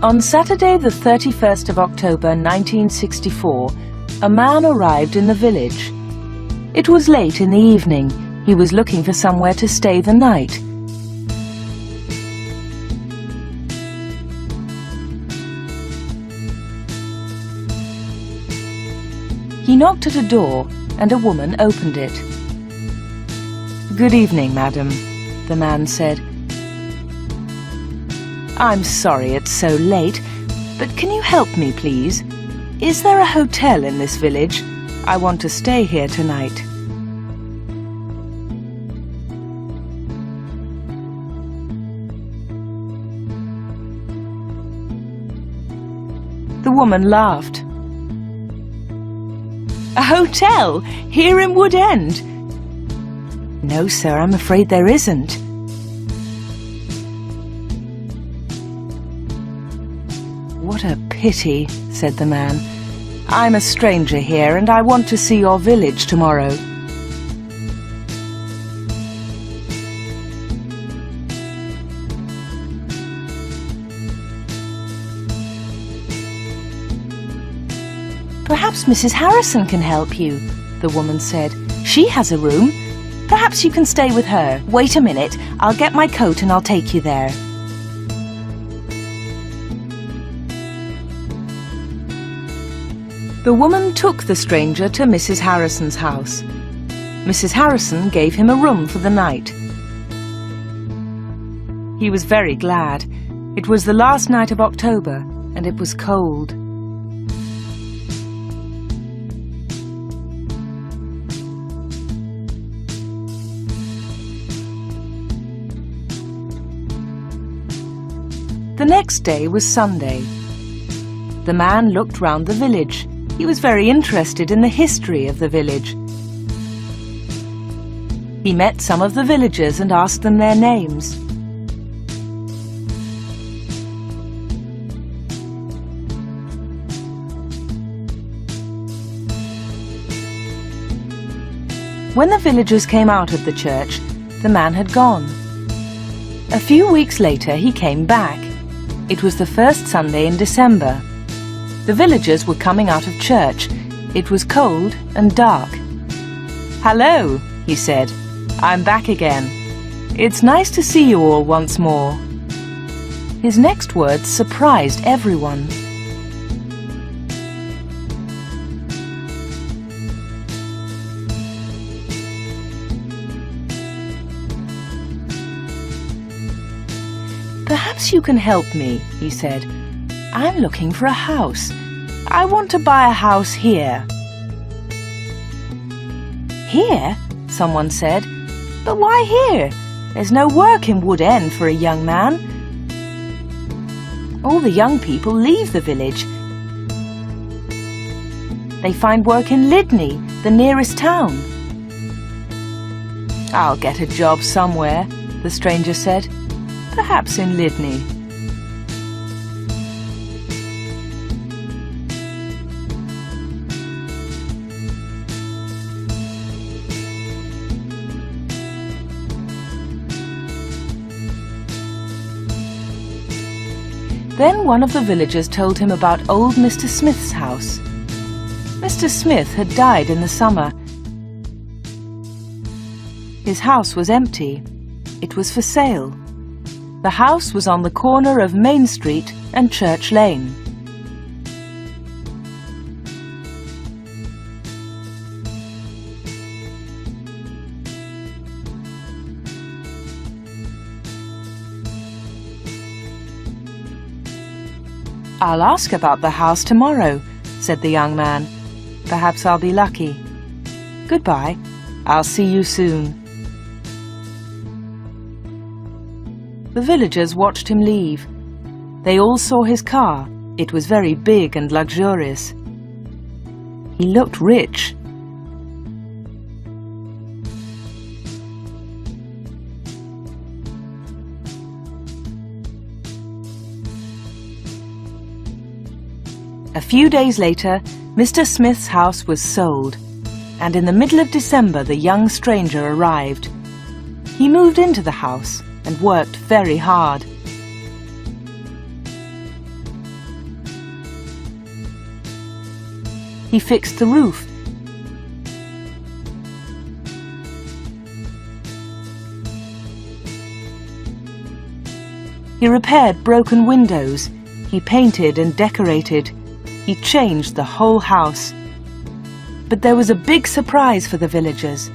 On Saturday the 31st of October 1964, a man arrived in the village. It was late in the evening. He was looking for somewhere to stay the night. He knocked at a door, and a woman opened it. "Good evening, madam," the man said. "I'm sorry it's so late, but can you help me, please? Is there a hotel in this village? I want to stay here tonight." The woman laughed. "A hotel? Here in Wood End?" "No, sir, I'm afraid there isn't." "What a pity," said the man. "I'm a stranger here and I want to see your village tomorrow." "Perhaps Mrs. Harrison can help you," the woman said. "She has a room. Perhaps you can stay with her. Wait a minute, I'll get my coat and I'll take you there." The woman took the stranger to Mrs. Harrison's house. Mrs. Harrison gave him a room for the night. He was very glad. It was the last night of October, and it was cold. The next day was Sunday. The man looked round the village. He was very interested in the history of the village. He met some of the villagers and asked them their names. When the villagers came out of the church, the man had gone. A few weeks later he came back. It was the first Sunday in December. The villagers were coming out of church. It was cold and dark. "Hello," he said. "I'm back again. It's nice to see you all once more." His next words surprised everyone. "Perhaps you can help me," he said. "I'm looking for a house. I want to buy a house here." "Here?" someone said. "But why here? There's no work in Wood End for a young man. All the young people leave the village. They find work in Lydney, the nearest town." "I'll get a job somewhere," the stranger said. "Perhaps in Lydney." Then one of the villagers told him about old Mr. Smith's house. Mr. Smith had died in the summer. His house was empty. It was for sale. The house was on the corner of Main Street and Church Lane. "I'll ask about the house tomorrow," said the young man. "Perhaps I'll be lucky. Goodbye. I'll see you soon." The villagers watched him leave. They all saw his car. It was very big and luxurious. He looked rich. A few days later, Mr. Smith's house was sold, and in the middle of December the young stranger arrived. He moved into the house and worked very hard. He fixed the roof. He repaired broken windows. He painted and decorated. He changed the whole house. But there was a big surprise for the villagers.